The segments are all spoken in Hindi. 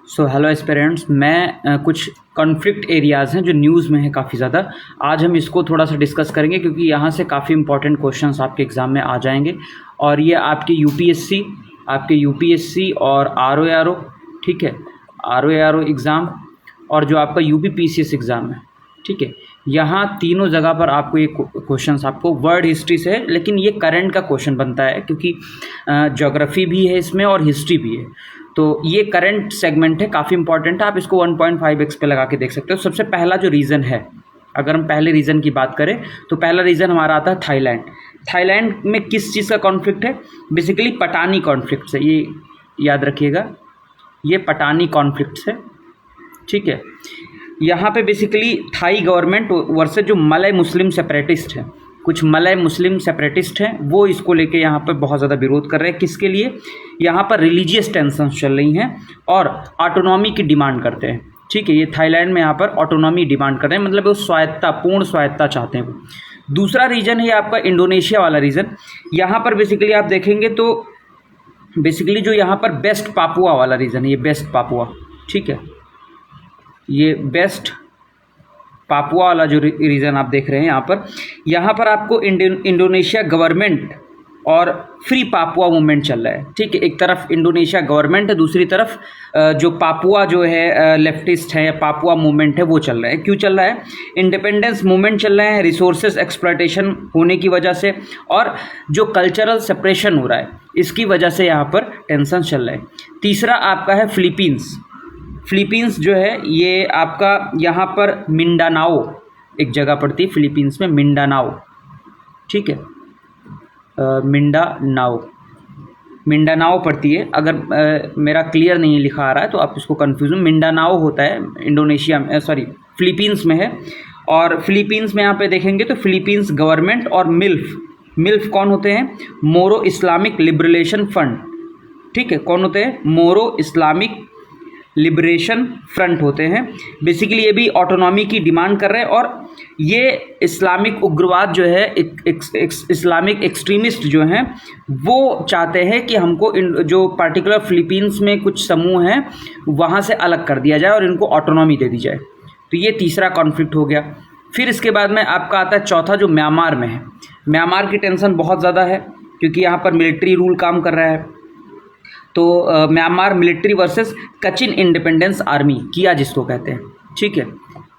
सो हेलो एस्पिरेंट्स, मैं कुछ कॉन्फ्लिक्ट एरियाज़ हैं जो न्यूज़ में है काफ़ी ज़्यादा। आज हम इसको थोड़ा सा डिस्कस करेंगे क्योंकि यहाँ से काफ़ी इंपॉर्टेंट क्वेश्चंस आपके एग्ज़ाम में आ जाएंगे और ये आपके यूपीएससी और आरओ ठीक है, आरओ एग्ज़ाम और जो आपका यूपी पीसीएस एग्ज़ाम है, ठीक है। यहाँ तीनों जगह पर आपको ये क्वेश्चंस आपको वर्ड हिस्ट्री से है, लेकिन ये करंट का क्वेश्चन बनता है क्योंकि ज्योग्राफी भी है इसमें और हिस्ट्री भी है। तो ये करंट सेगमेंट है, काफ़ी इंपॉर्टेंट है। आप इसको 1.5x पे लगा के देख सकते हो। सबसे पहला जो रीज़न है, अगर हम पहले रीज़न की बात करें तो पहला रीज़न हमारा आता है थाईलैंड। थाईलैंड में किस चीज़ का कॉन्फ्लिक्ट है? बेसिकली पटानी कॉन्फ्लिक्ट से, ये याद रखिएगा, ये पटानी कॉन्फ्लिक्ट है, ठीक है। यहाँ पे बेसिकली थाई गवर्नमेंट वर्सेस जो मलय मुस्लिम सेपरेटिस्ट हैं, कुछ मलय मुस्लिम सेपरेटिस्ट हैं, वो इसको लेके यहाँ पर बहुत ज़्यादा विरोध कर रहे हैं। किसके लिए? यहाँ पर रिलीजियस टेंशन्स चल रही हैं और ऑटोनॉमी की डिमांड करते हैं, ठीक है। ये थाईलैंड में यहाँ पर ऑटोनॉमी डिमांड कर रहे हैं, मतलब वो स्वायत्ता, पूर्ण स्वायत्ता चाहते हैं वो। दूसरा रीजन है आपका इंडोनेशिया वाला रीजन। यहाँ पर बेसिकली आप देखेंगे तो बेसिकली जो यहाँ पर बेस्ट पापुआ वाला रीजन है, ये बेस्ट पापुआ, ठीक है, ये बेस्ट पापुआ वाला जो रीज़न आप देख रहे हैं यहाँ पर आपको इंडोनेशिया गवर्नमेंट और फ्री पापुआ मूवमेंट चल रहा है, ठीक है। एक तरफ इंडोनेशिया गवर्नमेंट है, दूसरी तरफ जो पापुआ जो है लेफ्टिस्ट है, पापुआ मूवमेंट है, वो चल रहा है। क्यों चल रहा है? इंडिपेंडेंस मूवमेंट चल रहा है, रिसोर्सेज एक्सप्लॉयटेशन होने की वजह से और जो कल्चरल सेपरेशन हो रहा है, इसकी वजह से यहाँ पर टेंशन चल रहा है। तीसरा आपका है फिलीपींस जो है, ये आपका यहाँ पर मिंडानाओ एक जगह पड़ती है फिलीपींस में, मिंडानाओ, ठीक है, मिंडानाओ पड़ती है। अगर मेरा क्लियर नहीं लिखा आ रहा है तो आप इसको कन्फ्यूजन, मिंडानाओ होता है इंडोनेशिया में, फिलीपींस में है। और फिलीपींस में यहाँ पे देखेंगे तो फिलीपींस गवर्नमेंट और मिल्फ कौन होते हैं? मोरो इस्लामिक लिबरेशन फ्रंट, ठीक है। कौन होते हैं? मोरो इस्लामिक लिबरेशन फ्रंट होते हैं। बेसिकली ये भी ऑटोनॉमी की डिमांड कर रहे हैं और ये इस्लामिक उग्रवाद जो है, इस्लामिक एक्सट्रीमिस्ट जो हैं, वो चाहते हैं कि हमको जो पार्टिकुलर फिलीपींस में कुछ समूह हैं वहाँ से अलग कर दिया जाए और इनको ऑटोनॉमी दे दी जाए। तो ये तीसरा कॉन्फ्लिक्ट हो गया। फिर इसके बाद में आपका आता है चौथा, जो म्यांमार में है। म्यांमार की टेंशन बहुत ज़्यादा है क्योंकि यहाँ पर मिलिट्री रूल काम कर रहा है। तो Myanmar military versus Kachin Independence army, किया जिसको कहते हैं, ठीक है,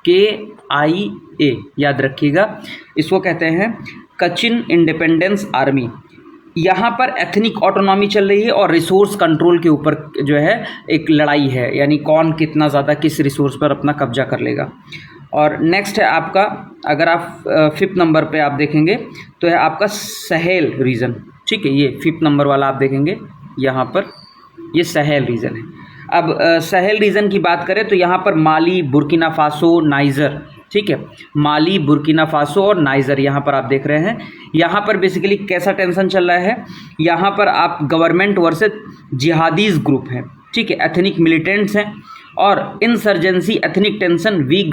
KIA याद रखिएगा, इसको कहते हैं कचिन इंडिपेंडेंस आर्मी। यहाँ पर एथनिक ऑटोनॉमी चल रही है और रिसोर्स कंट्रोल के ऊपर जो है एक लड़ाई है, यानी कौन कितना ज़्यादा किस रिसोर्स पर अपना कब्जा कर लेगा। और नेक्स्ट है आपका, अगर आप 5th नंबर पे आप देखेंगे तो है आपका सहेल रीजन, ठीक है। ये 5th नंबर वाला आप देखेंगे यहाँ पर, ये सहेल रीजन है। अब सहेल रीजन की बात करें तो यहाँ पर माली, बुर्किना फासो, नाइजर, ठीक है, माली, बुर्किना फासो और नाइजर यहाँ पर आप देख रहे हैं। यहाँ पर बेसिकली कैसा टेंशन चल रहा है? यहाँ पर आप गवर्नमेंट वर्सेस जिहादीज ग्रुप हैं, ठीक है, एथनिक मिलिटेंट्स हैं और इंसर्जेंसी, एथनिक टेंशन, वीक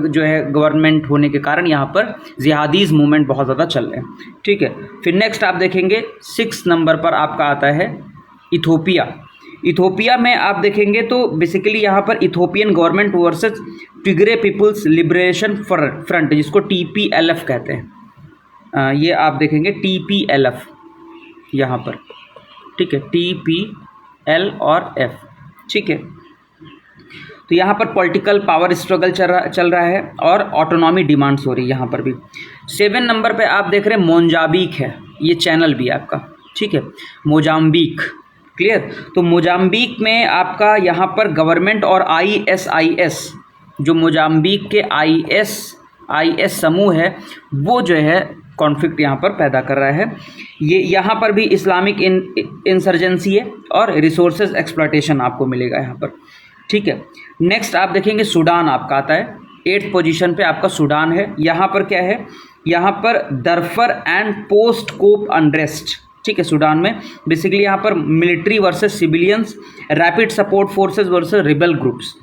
जो है गवर्नमेंट होने के कारण यहाँ पर जिहादीज मूवमेंट बहुत ज़्यादा चल रहे हैं, ठीक है। फिर नेक्स्ट आप देखेंगे 6 नंबर पर आपका आता है इथोपिया में आप देखेंगे तो बेसिकली यहाँ पर Ethiopian government versus Tigray People's Liberation Front, जिसको TPLF कहते हैं। ये आप देखेंगे TPLF यहाँ पर, ठीक है, TPL और F, ठीक है। तो यहाँ पर पॉलिटिकल पावर स्ट्रगल चल रहा है और ऑटोनॉमी डिमांड्स हो रही है यहाँ पर भी। 7 नंबर पे आप देख रहे हैं मोजाम्बिक है, ये चैनल भी है आपका, ठीक है, मोजाम्बिक, क्लियर। तो मोजाम्बिक में आपका यहाँ पर गवर्नमेंट और ISIS, जो मोजाम्बिक के IS समूह है, वो जो है कॉन्फ्लिक्ट यहाँ पर पैदा कर रहा है। ये यहाँ पर भी इस्लामिक इंसर्जेंसी है और रिसोर्सेज एक्सप्लॉयटेशन आपको मिलेगा यहाँ पर, ठीक है। नेक्स्ट आप देखेंगे सूडान आपका आता है 8th पोजीशन पे, आपका सूडान है। यहाँ पर क्या है? यहाँ पर दरफर एंड पोस्ट कोप अनरेस्ट, ठीक है, सूडान में बेसिकली यहाँ पर military versus civilians, rapid support forces versus rebel groups,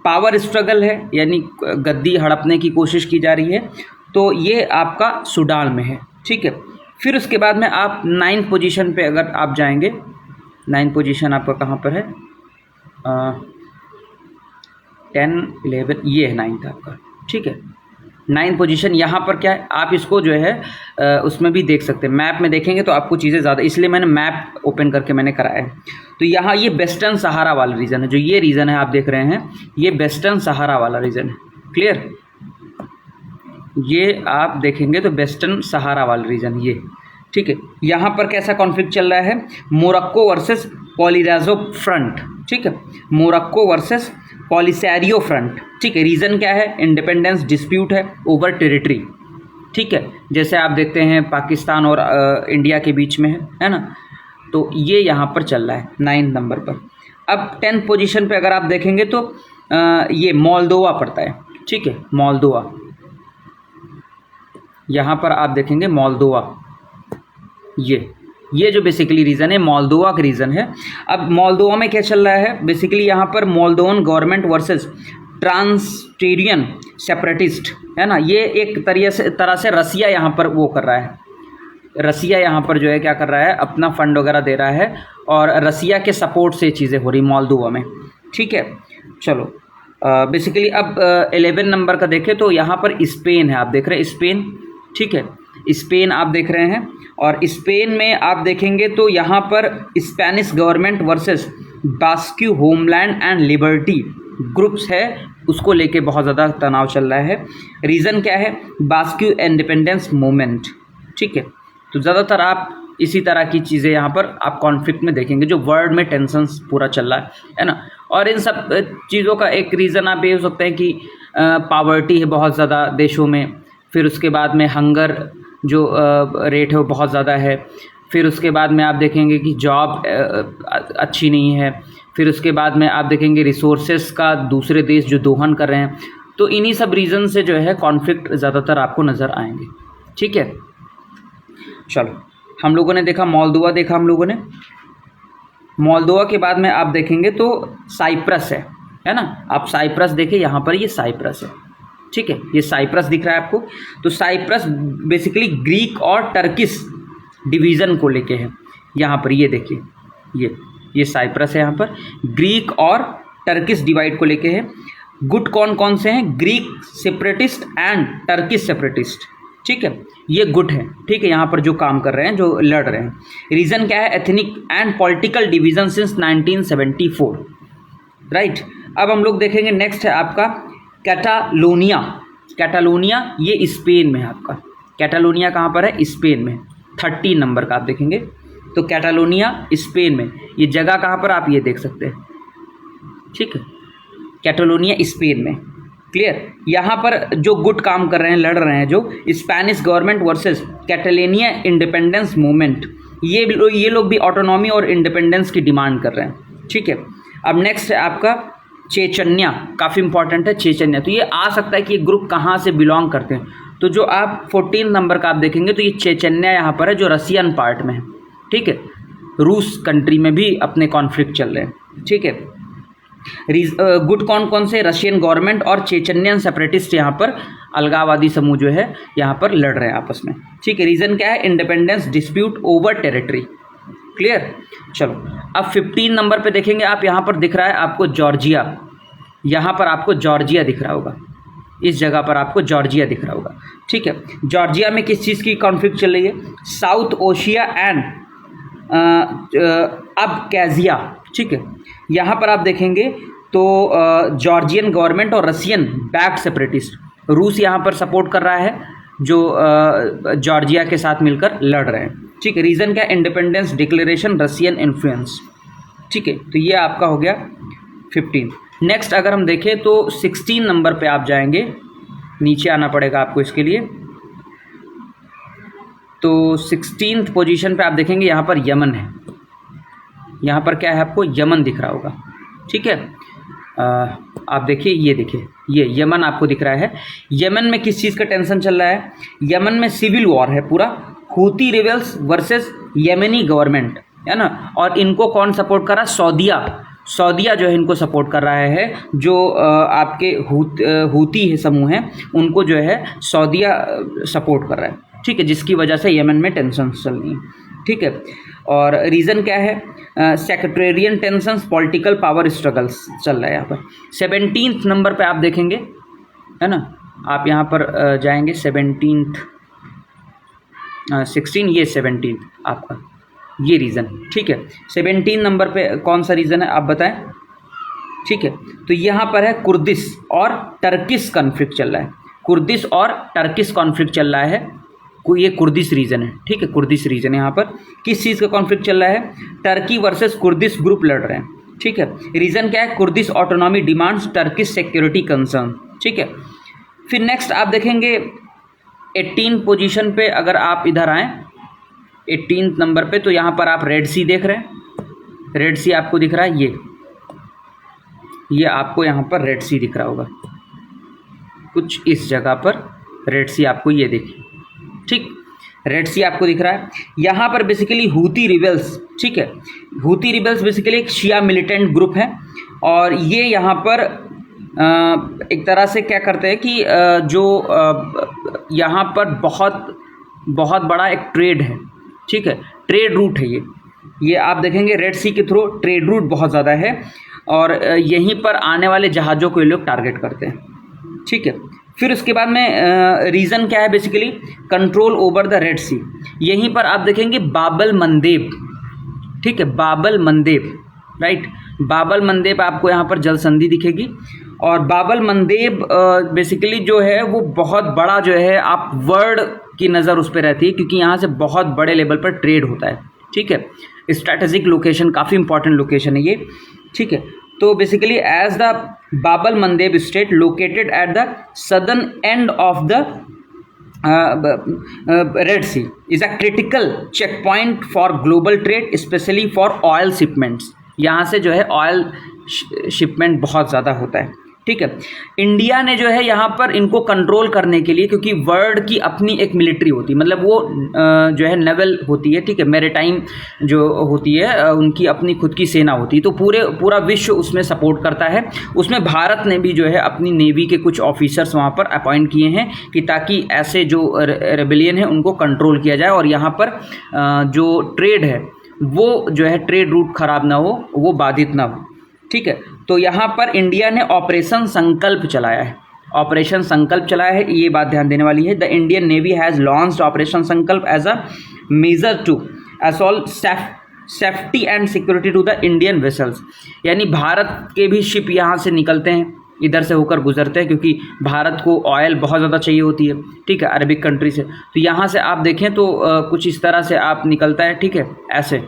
power struggle है, यानी गद्दी हड़पने की कोशिश की जा रही है। तो ये आपका सूडान में है, ठीक है। फिर उसके बाद में आप 9th पोजीशन पे अगर आप जाएंगे, 9th पोजीशन आपका कहाँ पर है? 10, 11, ये है 9th आपका, ठीक है। 9th पोजीशन यहाँ पर क्या है, आप इसको जो है उसमें भी देख सकते हैं, मैप में देखेंगे तो आपको चीज़ें ज़्यादा, इसलिए मैंने मैप ओपन करके मैंने कराया है। तो यहाँ ये वेस्टर्न सहारा वाला रीजन है, जो ये रीजन है आप देख रहे हैं, ये वेस्टर्न सहारा वाला रीजन है। क्लियर, ये आप देखेंगे तो वेस्टर्न सहारा वाला रीजन ये, ठीक है। यहाँ पर कैसा कॉन्फ्लिक्ट चल रहा है, मोरक्को वर्सेस पॉलिराजो फ्रंट, ठीक है, मोरक्को वर्सेस पॉलिसारियो फ्रंट, ठीक है। रीज़न क्या है, इंडिपेंडेंस डिस्प्यूट है ओवर टेरिटरी, ठीक है, जैसे आप देखते हैं पाकिस्तान और इंडिया के बीच में है ना। तो ये यहाँ पर चल रहा है 9th नंबर पर। अब 10th पोजीशन पे अगर आप देखेंगे तो ये मोल्दोवा पड़ता है, ठीक है, मोल्दोवा, यहाँ पर आप देखेंगे मोल्दोवा, ये जो बेसिकली रीज़न है मोल्दोवा का रीज़न है। अब मोल्दोवा में क्या चल रहा है, बेसिकली यहाँ पर मोल्दोवन गवर्नमेंट वर्सेस ट्रांसटेरियन सेपरेटिस्ट, है ना। ये एक तरह से रसिया यहाँ पर वो कर रहा है, रसिया यहाँ पर जो है क्या कर रहा है, अपना फंड वगैरह दे रहा है और रसिया के सपोर्ट से चीज़ें हो रही मोल्दोवा में, ठीक है। चलो बेसिकली अब 11 नंबर का देखें तो यहाँ पर स्पेन है, आप देख रहे हैं स्पेन, ठीक है, स्पेन आप देख रहे हैं। और स्पेन में आप देखेंगे तो यहाँ पर Spanish government versus Basque homeland and liberty groups है, उसको लेके बहुत ज़्यादा तनाव चल रहा है। रीज़न क्या है, बास्क्यू इंडिपेंडेंस मूवमेंट, ठीक है। तो ज़्यादातर आप इसी तरह की चीज़ें यहाँ पर आप कॉन्फ्लिक्ट में देखेंगे, जो वर्ल्ड में टेंशन्स पूरा चल रहा है ना। और इन सब चीज़ों का एक रीज़न आप ये हो सकते हैं कि पावर्टी है बहुत ज़्यादा देशों में, फिर उसके बाद में हंगर जो रेट है वो बहुत ज़्यादा है, फिर उसके बाद में आप देखेंगे कि जॉब अच्छी नहीं है, फिर उसके बाद में आप देखेंगे रिसोर्सेस का दूसरे देश जो दोहन कर रहे हैं। तो इन्हीं सब रीज़न से जो है कॉन्फ्लिक्ट ज़्यादातर आपको नज़र आएंगे, ठीक है। चलो हम लोगों ने देखा मोल्दोवा, देखा हम लोगों ने मोल्दोवा के बाद में आप देखेंगे तो साइप्रस है ना। आप साइप्रस देखें, यहाँ पर ये साइप्रस है, ठीक है, ये साइप्रस दिख रहा है आपको। तो साइप्रस बेसिकली ग्रीक और टर्किश डिवीज़न को लेके है, यहाँ पर ये देखिए, ये साइप्रस है, यहाँ पर ग्रीक और टर्किश डिवाइड को लेके है। गुट कौन कौन से हैं, Greek separatist and Turkish separatist, ठीक है, ये गुट है, ठीक है, यहाँ पर जो काम कर रहे हैं, जो लड़ रहे हैं। रीज़न क्या है, ethnic and political division since 1974, right. अब हम लोग देखेंगे नेक्स्ट है आपका कैटालोनिया। कैटालोनिया ये स्पेन में है आपका, कैटालोनिया कहाँ पर है, स्पेन में, 13 नंबर का आप देखेंगे तो कैटालोनिया स्पेन में, ये जगह कहाँ पर आप ये देख सकते हैं, ठीक है, कैटालोनिया स्पेन में। क्लियर, यहाँ पर जो गुट काम कर रहे हैं, लड़ रहे हैं, जो Spanish government versus Catalonia independence movement, ये लोग भी ऑटोनॉमी और इंडिपेंडेंस की डिमांड कर रहे हैं, ठीक है। अब नेक्स्ट है आपका चेचन्या, काफ़ी इंपॉर्टेंट है चेचन्या। तो ये आ सकता है कि ये ग्रुप कहाँ से बिलोंग करते हैं, तो जो आप 14 नंबर का आप देखेंगे तो ये चेचन्या यहाँ पर है, जो रसियन पार्ट में है, ठीक है, रूस कंट्री में भी अपने कॉन्फ्लिक्ट चल रहे हैं, ठीक है। गुट कौन कौन से, रशियन गवर्नमेंट और चेचन्यन सेपरेटिस्ट, यहाँ पर अलगाववादी समूह जो है यहाँ पर लड़ रहे हैं आपस में, ठीक है। रीज़न क्या है, independence dispute over territory. Clear, चलो अब 15 नंबर पे देखेंगे आप, यहाँ पर दिख रहा है आपको जॉर्जिया, यहाँ पर आपको जॉर्जिया दिख रहा होगा, इस जगह पर आपको जॉर्जिया दिख रहा होगा, ठीक है। जॉर्जिया में किस चीज़ की कॉन्फ्लिक्ट चल रही है, साउथ ओशिया एंड अबकाज़िया, ठीक है। यहाँ पर आप देखेंगे तो जॉर्जियन गवर्नमेंट और रशियन बैक्ड सेपरेटिस्ट, रूस यहाँ पर सपोर्ट कर रहा है, जो जॉर्जिया के साथ मिलकर लड़ रहे हैं, ठीक है। रीज़न क्या, इंडिपेंडेंस डिक्लेरेशन, रशियन इन्फ्लुएंस, ठीक है। तो ये आपका हो गया 15। नेक्स्ट अगर हम देखें तो 16 नंबर पे आप जाएंगे, नीचे आना पड़ेगा आपको इसके लिए। तो 16th पोजीशन पे आप देखेंगे यहाँ पर यमन है, यहाँ पर क्या है आपको यमन दिख रहा होगा, ठीक है। आप देखिए, ये देखिए, ये यमन आपको दिख रहा है। यमन में किस चीज़ का टेंशन चल रहा है, यमन में सिविल वॉर है पूरा, हूती रिबेल्स वर्सेस यमनी गवर्नमेंट, है ना। और इनको कौन सपोर्ट कर रहा है, सऊदीया जो है इनको सपोर्ट कर रहा है, जो आपके हूती है समूह हैं, उनको जो है सऊदीया सपोर्ट कर रहा है, ठीक है, जिसकी वजह से यमन में टेंशन चल रही है, ठीक है। और रीज़न क्या है? सेक्रेटेरियन टेंशंस, पॉलिटिकल पावर स्ट्रगल्स चल रहा है यहाँ पर। 17th नंबर पे आप देखेंगे, है ना, आप यहाँ पर जाएंगे 17th 16, ये 17th आपका ये रीज़न, ठीक है। 17 नंबर पे कौन सा रीज़न है आप बताएं, ठीक है। तो यहाँ पर है कुर्दिश और टर्किश कॉन्फ्लिक्ट चल रहा है, कुर्दिश और टर्किश कॉन्फ्लिक्ट चल रहा है, ये कुर्दिश रीजन है, ठीक है, कुर्दिश रीजन है। यहाँ पर किस चीज़ का कॉन्फ्लिक्ट चल रहा है? टर्की वर्सेस कुर्दिश ग्रुप लड़ रहे हैं, ठीक है। रीजन क्या है? Kurdish autonomy demands, Turkish security concern, ठीक है। फिर नेक्स्ट आप देखेंगे 18 पोजीशन पे, अगर आप इधर आएँ 18 नंबर पे, तो यहाँ पर आप रेड सी देख रहे हैं, रेड सी आपको दिख रहा है, ये आपको यहाँ पर रेड सी दिख रहा होगा, कुछ इस जगह पर रेड सी आपको ये देखिए, ठीक, रेड सी आपको दिख रहा है। यहाँ पर बेसिकली हूती रिबेल्स, ठीक है, हूती रिबेल्स बेसिकली एक शिया मिलिटेंट ग्रुप है, और ये यहाँ पर एक तरह से क्या करते हैं कि जो यहाँ पर बहुत बड़ा एक ट्रेड है, ठीक है, ट्रेड रूट है ये आप देखेंगे रेड सी के थ्रू ट्रेड रूट बहुत ज़्यादा है, और यहीं पर आने वाले जहाज़ों को ये लोग टारगेट करते हैं, ठीक है। फिर उसके बाद में रीज़न क्या है? Basically control over the Red Sea. यहीं पर आप देखेंगे बाबल मंदेब, ठीक है, बाबल मंदेब, राइट, बाबल मंदेब आपको यहाँ पर जल संधि दिखेगी, और बाबल मंदेब बेसिकली जो है वो बहुत बड़ा जो है, आप वर्ल्ड की नज़र उस पर रहती है, क्योंकि यहाँ से बहुत बड़े लेवल पर ट्रेड होता है, ठीक है। स्ट्रैटेजिक लोकेशन, काफ़ी इंपॉर्टेंट लोकेशन है ये, ठीक है। तो basically as the Bab el Mandeb strait located at the southern end of the Red Sea is a critical checkpoint for global trade, especially for oil shipments. यहाँ से जो है ऑयल शिपमेंट बहुत ज़्यादा होता है, ठीक है। इंडिया ने जो है यहाँ पर इनको कंट्रोल करने के लिए, क्योंकि वर्ल्ड की अपनी एक मिलिट्री होती है, मतलब वो जो है नेवल होती है, ठीक है, मैरीटाइम जो होती है उनकी अपनी खुद की सेना होती है, तो पूरा विश्व उसमें सपोर्ट करता है। उसमें भारत ने भी जो है अपनी नेवी के कुछ ऑफिसर्स वहाँ पर अपॉइंट किए हैं कि ताकि ऐसे जो रेबेलियन है उनको कंट्रोल किया जाए, और यहाँ पर जो ट्रेड है वो जो है ट्रेड रूट ख़राब ना हो, वो बाधित ना हो, ठीक है। तो यहाँ पर इंडिया ने ऑपरेशन संकल्प चलाया है, ऑपरेशन संकल्प चलाया है, ये बात ध्यान देने वाली है। The Indian Navy has launched operation Sankalp as a major to assault safety and security to the Indian vessels. यानी भारत के भी शिप यहाँ से निकलते हैं, इधर से होकर गुजरते हैं, क्योंकि भारत को ऑयल बहुत ज़्यादा चाहिए होती है, ठीक है, अरबिक कंट्री से। तो यहाँ से आप देखें तो कुछ इस तरह से आप निकलता है, ठीक है, ऐसे।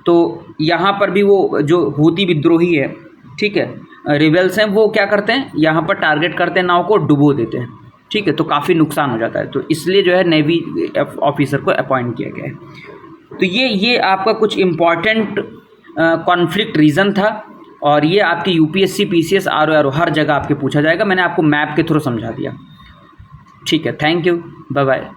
तो यहाँ पर भी वो जो हूती विद्रोही है, ठीक है, रिबेल्स हैं, वो क्या करते हैं, यहाँ पर टारगेट करते हैं, नाव को डुबो देते हैं, ठीक है। तो काफ़ी नुकसान हो जाता है, तो इसलिए जो है नेवी ऑफिसर को अपॉइंट किया गया है। तो ये आपका कुछ इम्पॉर्टेंट कॉन्फ्लिक्ट रीज़न था, और ये आपकी यूपीएससी, पीसीएस, आरओ हर जगह आपके पूछा जाएगा। मैंने आपको मैप के थ्रू समझा दिया, ठीक है। Thank you, bye bye.